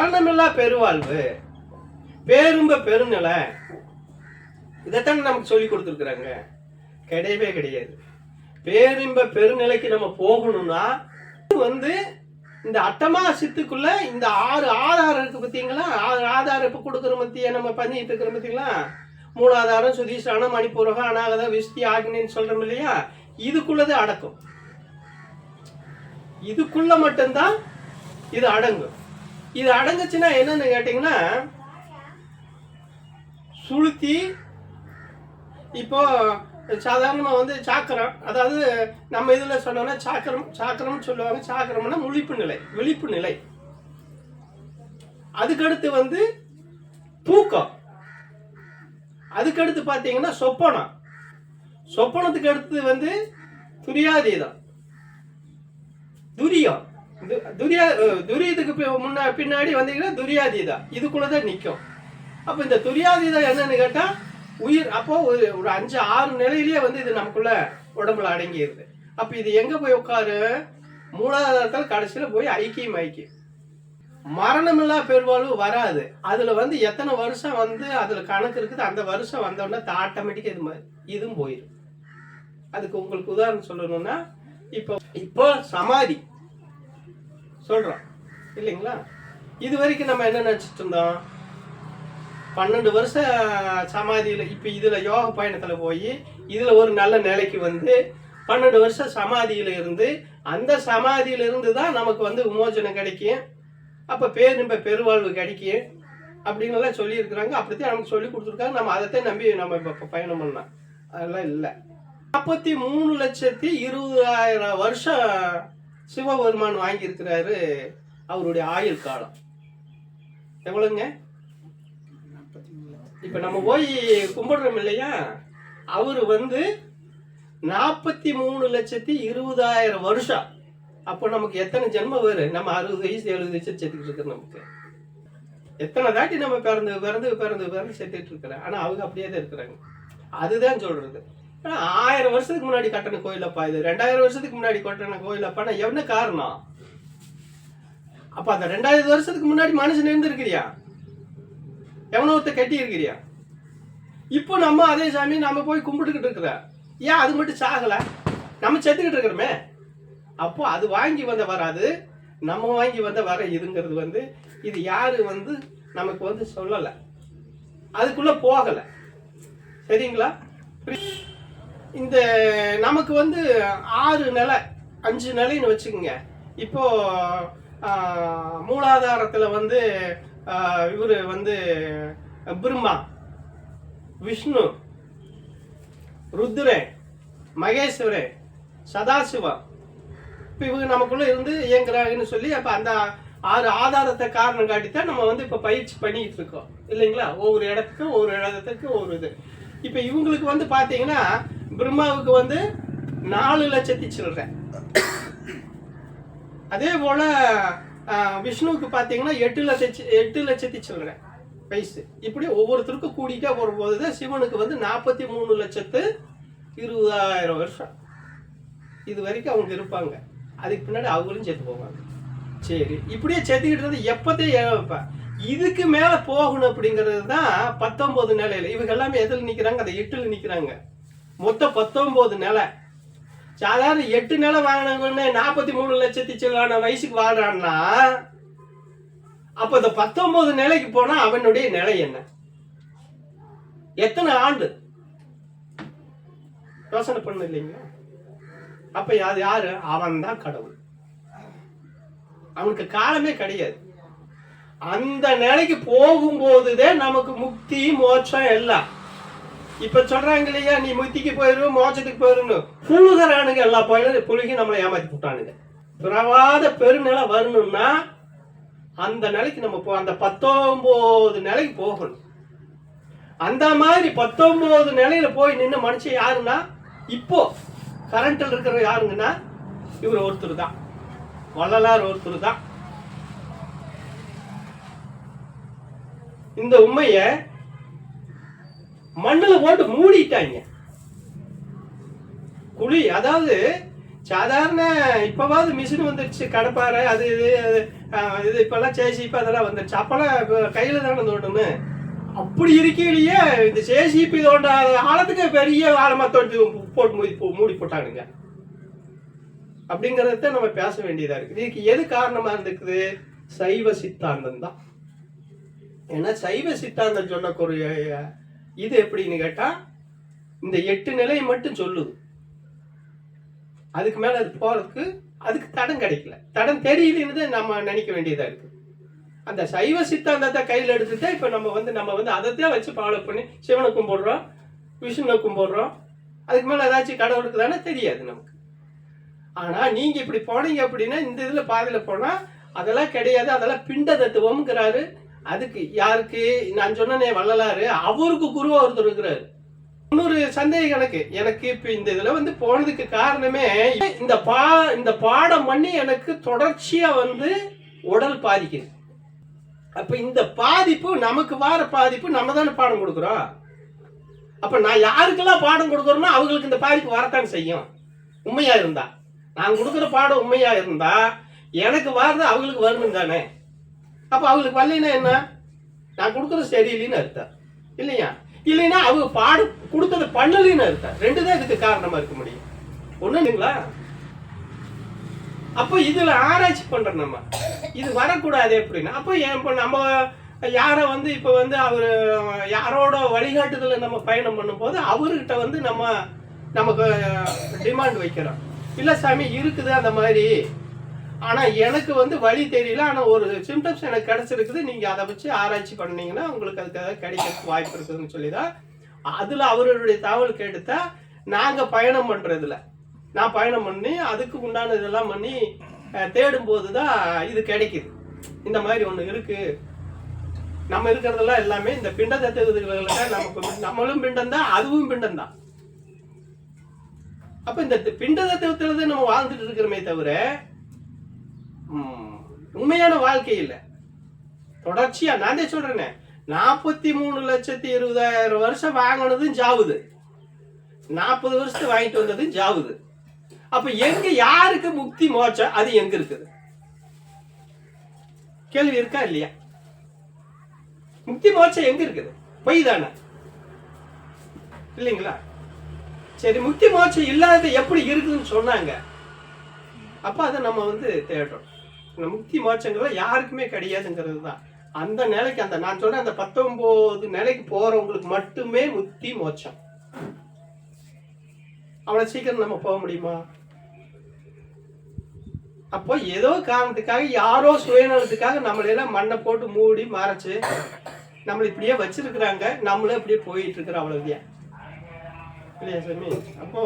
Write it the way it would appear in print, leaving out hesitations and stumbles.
மரணமில்லா பெருவாழ்வு, பேரும்ப பெருநிலை, இதைத்தான் நமக்கு சொல்லி கொடுத்துருக்குறாங்க. கிடையவே கிடையாது. பேரின்ப பெருநிலைக்கு நம்ம போகணும்னா இந்த அட்டமா சித்துக்குள்ள இந்த 6 ஆதாரம் இருக்கு பார்த்தீங்களா? 6 ஆதாரம் இப்ப கொடுக்குற மத்திய நம்ம பண்ணிட்டு இருக்கிற பார்த்தீங்களா? மூலாதாரம், சுதீஷ்டானம், மணிப்பூரகம், அநாகதம், விஷ்டி, ஆக்னின்னு சொல்றோம் இல்லையா? இதுக்குள்ளது அடக்கும். இதுக்குள்ள மட்டும்தான் இது அடங்கும். இது அடங்குச்சுன்னா என்னன்னு கேட்டீங்கன்னா, சுளுத்தி இப்போ சாதாரணமா சாக்கரம், அதாவது நம்ம இதுல சொன்னோம்னா சாக்கரம் சொல்லுவாங்க. சாக்கரம்னா முழிப்பு நிலை, விழிப்பு நிலை. அதுக்கடுத்து தூக்கம். அதுக்கடுத்து பாத்தீங்கன்னா சொப்பனம். சொப்பனத்துக்கு அடுத்து துரியாதீதம், துரியம். துரியத்துக்கு பின்னாடி வந்தீங்கன்னா துரியாதீதம். இதுக்குள்ளதான் நிற்கும். அப்ப இந்த துரியாதீதம் என்னன்னு கேட்டா உயிர். அப்போ ஒரு 5-6 நிலையிலேயே இது நமக்குள்ள உடம்புல அடங்கிடுது. அப்ப இது எங்க போய் உட்காரு? மூலாதாரத்தில் கடைசியில போய் ஐக்கியம். மரணமில்லா பெருவாழ்வு வராது. அதுல எத்தனை வருஷம் அதுல கணக்கு இருக்குது. அந்த வருஷம் வந்தோடனே ஆட்டோமேட்டிக்கா இதுவும் போயிடும். அதுக்கு உங்களுக்கு உதாரணம் சொல்லணும்னா, இப்போ சமாதி சொல்றோம் இல்லைங்களா? இது வரைக்கும் நம்ம என்ன நினைச்சிட்டு இருந்தோம்? 12 வருஷம் சமாதியில, இப்ப இதுல யோக பயணத்துல போய் இதுல ஒரு நல்ல நிலைக்கு 12 வருஷம் சமாதியில இருந்து, அந்த சமாதியில இருந்து தான் நமக்கு விமோசனம் கிடைக்கும். அப்ப பேரின்ப பெருவாழ்வு கிடைக்கும் அப்படின்னு சொல்லி இருக்கிறாங்க. அப்படித்தான் நமக்கு சொல்லி கொடுத்துருக்காங்க. நம்ம அதைத்தான் நம்பி நம்ம இப்ப பயணம் பண்ணலாம். அதெல்லாம் இல்லை. 43,20,000 வருஷம் சிவபெருமான் வாங்கி இருக்கிறாரு. அவருடைய ஆயுள் காலம் எவ்வளவுங்க? இப்ப நம்ம போய் கும்பிடுறோம் இல்லையா? அவரு 43,20,000 வருஷம். அப்போ நமக்கு எத்தனை ஜென்மம் வரும்? நம்ம 60 வயசு 70 வயசு செத்துக்கிட்டு இருக்கிறோம். நமக்கு எத்தனை தாட்டி நம்ம பிறந்து பிறந்து பிறந்து பிறந்து செத்துட்டு இருக்கிறோம். ஆனா அவங்க அப்படியே தான் இருக்கிறாங்க. அதுதான் சொல்றது. 1000 வருஷத்துக்கு முன்னாடி கட்டின கோயிலப்பா இது, 2000 வருஷத்துக்கு முன்னாடி கட்டின கோயிலப்பான்னா என்ன காரணம்? அப்ப அந்த 2000 வருஷத்துக்கு முன்னாடி மனுஷன் இருந்திருக்கிறியா? எவனோ ஒருத்த கட்டி இருக்கிறியா? இப்போ நம்ம அதே சாமி நம்ம போய் கும்பிட்டுக்கிட்டு இருக்கிற. ஏன் அது மட்டும் சாகல? நம்ம செத்துக்கிட்டு இருக்கிறோமே. அப்போ அது வாங்கி வராது, நம்ம வாங்கி வர இதுங்கிறது இது யாரு நமக்கு சொல்லல, அதுக்குள்ள போகல. சரிங்களா? இந்த நமக்கு 6 நிலை 5 நிலைன்னு வச்சுக்கோங்க. இப்போ மூலாதாரத்துல இவரு பிரம்மா, விஷ்ணு, ருத்ரே, மகேஸ்வரே, சதாசிவா, இப்ப இவங்க நமக்குள்ள இருந்து இயங்குறாங்கன்னு சொல்லி, அப்ப அந்த 6 ஆதாரத்தை காரணம் காட்டித்தான் நம்ம இப்ப பயிற்சி பண்ணிட்டு இருக்கோம் இல்லைங்களா? ஒவ்வொரு இடத்துக்கும் ஒவ்வொரு இது. இப்ப இவங்களுக்கு பாத்தீங்கன்னா, பிரம்மாவுக்கு 4 லட்சத்தி சில்லறை. அதே போல விஷ்ணுவுக்கு பாத்தீங்கன்னா 8 லட்சத்தி சில்லறை வயசு. இப்படி ஒவ்வொருத்தருக்கும் கூடிட்டே வரும்போது சிவனுக்கு 43,20,000 வருஷம் இது வரைக்கும் அவங்க இருப்பாங்க. அதுக்கு பின்னாடி அவங்களும் செத்து போவாங்க. சரி, இப்படியே செத்துக்கிட்டு இருந்து எப்பத்தையும் ஏழைப்பா இதுக்கு மேல போகணும் அப்படிங்கிறது தான் 19 நிலையில. இவங்க எல்லாமே எதில் நிக்கிறாங்க? அந்த 8ல நிக்கிறாங்க. மொத்தம் 19 நிலை. சாதாரண 8 நிலை வாங்கினவங்க 43 லட்சத்தி சில்லான வயசுக்கு வாழ்றான்னா, அப்ப இந்த 19 நிலைக்கு போனா அவனுடைய நிலை என்ன? எத்தனை ஆண்டு? யோசனை பண்ண இல்லைங்களா? அப்ப அது யாரு? அவன் தான் கடவுள். அவனுக்கு காலமே கிடையாது. அந்த நிலைக்கு போகும்போதுதான் நமக்கு முக்தி மோட்சம் எல்லாம். இப்ப சொல்றாங்க இல்லையா, நீ முக்திக்கு போயிரு மோட்சத்துக்கு போயிருன்னு புழுகிறானுங்க. எல்லா புழுகி நம்மளை ஏமாத்தி விட்டானுங்க. பிறவாத பெருநிலை வரணும்னா அந்த நிலைக்கு நம்ம அந்த 19 நிலைக்கு போகணும். அந்த மாதிரி 19 நிலையில போய் நின்று மனுஷன் யாருன்னா, இப்போ கரண்ட்ல இருக்கிற யாருங்கன்னா இவர் ஒருத்தர் தான், வள்ளலார் ஒருத்தர் தான். இந்த உண்மைய மண்ணுல போட்டு மூடிட்டாங்க. குழி, அதாவது சாதாரண இப்பவாவது மிஷின் வந்துருச்சு, கடப்பாறை அது இது இப்பெல்லாம் சேசிப்பு அதெல்லாம் வந்துருச்சு. அப்பெல்லாம் கையில தானே தோண்டணும். அப்படி இருக்கையிலேயே இந்த சேசிப்பு தோண்டாத காலத்துக்கு பெரிய ஆழமா தோண்டி போட்டு மூடி போட்டானுங்க. அப்படிங்கறத நம்ம பேச வேண்டியதா இருக்கு. இதுக்கு எது காரணமா இருந்துக்குது? சைவ சித்தாந்தம் தான். ஏன்னா சைவ சித்தாந்தம் சொன்னக்கூடிய இது எப்படின்னு கேட்டா இந்த 8 நிலையை மட்டும் சொல்லுது. அதுக்கு மேல அது போறதுக்கு அதுக்கு தடம் கிடைக்கல, தடம் தெரியலன்னு நம்ம நினைக்க வேண்டியதா இருக்கு. அந்த சைவ சித்தாந்தத்தை கையில் எடுத்துட்டு இப்ப நம்ம வந்து அதைத்தான் வச்சு ஃபாலோ பண்ணி சிவனை கும்பிடுறோம், விஷ்ணுவை கும்பிடுறோம். அதுக்கு மேல ஏதாச்சும் கடவுளுக்கு தானே தெரியாது நமக்கு. ஆனா நீங்க இப்படி போனீங்க அப்படின்னா இந்த இதுல பாதையில போனா அதெல்லாம் கிடையாது, அதெல்லாம் பிண்ட தத்துவம்ங்கிறாரு. அதுக்கு யாருக்கு நான் சொன்னனே வள்ளலாரு, அவருக்கு குருவா ஒருத்தர் இருக்கிறாரு. இன்னொரு சந்தேகம் எனக்கு இப்ப இந்த இதுல போனதுக்கு காரணமே இந்த பாடம் பண்ணி எனக்கு தொடர்ச்சியா உடல் பாதிக்குது. அப்ப இந்த பாதிப்பு நமக்கு வார பாதிப்பு நம்ம தானே பாடம் கொடுக்குறோம். அப்ப நான் யாருக்கெல்லாம் பாடம் கொடுக்குறோம்னா அவங்களுக்கு இந்த பாதிப்பு வரத்தான் செய்யும். உண்மையா இருந்தா நான் கொடுக்குற பாடம் உண்மையா இருந்தா எனக்கு வாரது அவங்களுக்கு வரணும் தானே. அப்ப அவங்களுக்கு வரலைன்னா என்ன? நான் கொடுக்குறது சரியில்லைன்னு அர்த்தம் இல்லையா? இல்லைன்னா அவங்க பாடம் கொடுத்ததை பண்ணலின்னு அர்த்தம். ரெண்டு தான் இதுக்கு காரணமா இருக்க முடியும். ஒண்ணுங்களா? அப்போ இதுல ஆராய்ச்சி பண்றோம் நம்ம, இது வரக்கூடாது அப்படின்னா. அப்போ நம்ம யார இப்ப அவரு யாரோட வழிகாட்டுதல நம்ம பயணம் பண்ணும் போது அவர்கிட்ட நமக்கு டிமாண்ட் வைக்கிறோம். இல்ல சாமி இருக்குது அந்த மாதிரி, ஆனா எனக்கு வழி தெரியல, ஆனா ஒரு சிம்டம்ஸ் எனக்கு கிடைச்சிருக்குது, நீங்க அதை வச்சு ஆராய்ச்சி பண்ணீங்கன்னா உங்களுக்கு அதுக்காக கிடைக்கிறதுக்கு வாய்ப்பு இருக்குதுன்னு சொல்லிதான் அதுல அவருடைய தகவல் கேட்டுத்தா நாங்க பயணம் பண்றதுல நான் பயணம் பண்ணி அதுக்கு உண்டான இதெல்லாம் பண்ணி தேடும் போதுதான் இது கிடைக்குது. இந்த மாதிரி ஒண்ணு இருக்கு, நம்ம இருக்கிறதெல்லாம் எல்லாமே இந்த பிண்ட தத்துவங்களுக்கு நமக்கு நம்மளும் பிண்டம் தான், அதுவும் பிண்டம் தான். அப்ப இந்த பிண்ட தத்துவத்துல நம்ம வாழ்ந்துட்டு இருக்கிறோமே தவிர உண்மையான வாழ்க்கை இல்ல. தொடர்ச்சியா நான் சொல்றேனே 43,20,000 வருஷம் வாங்கினதும் ஜாவுது, 40 வருஷத்துக்கு வாங்கிட்டு வந்ததும் ஜாவுது. அப்ப எங்க யாருக்கு முக்தி மோட்சம் அது எங்க இருக்குது? கேள்வி இருக்கா இல்லையா? முக்தி மோட்சம் எங்க இருக்குது? பொய் தானே இல்லைங்களா? சரி, முக்தி மோட்சம் இல்லாத எப்படி இருக்குதுன்னு சொன்னாங்க. அப்ப அதை நம்ம தேடுறோம். முக்தி மோட்சங்கிறது யாருக்குமே கிடையாதுங்கிறது தான். அந்த நிலைக்கு நான் சொல்றேன் அந்த 19 நிலைக்கு போறவங்களுக்கு மட்டுமே முக்தி மோட்சம். அவ்வளவு சீக்கிரம் நம்ம போக முடியுமா? அப்போ ஏதோ காரணத்துக்காக யாரோ சுயநலத்துக்காக நம்மளெல்லாம் மண்ணை போட்டு மூடி மறைச்சு நம்மள இப்படியே வச்சிருக்கிறாங்க, நம்மளும் இப்படியே போயிட்டு இருக்கிறோம். அவ்வளவுதான் இல்லையா சாமி? அப்போ